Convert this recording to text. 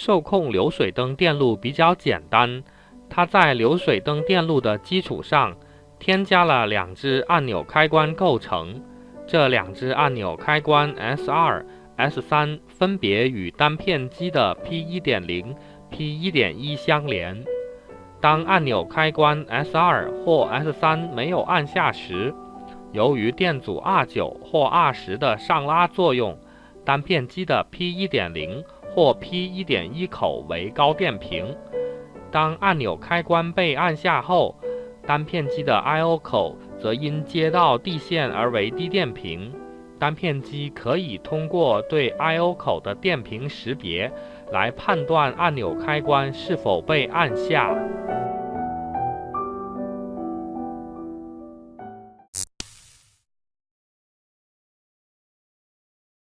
受控流水灯电路比较简单，它在流水灯电路的基础上添加了2只按钮开关构成，这2只按钮开关 S2、S3 分别与单片机的 P1.0、P1.1 相连。当按钮开关 S2 或 S3 没有按下时，由于电阻 R9 或 R10 的上拉作用，单片机的 P1.0 或 P1.1 口为高电平。当按钮开关被按下后，单片机的 I/O 口则因接到地线而为低电平。单片机可以通过对 I/O 口的电平识别来判断按钮开关是否被按下。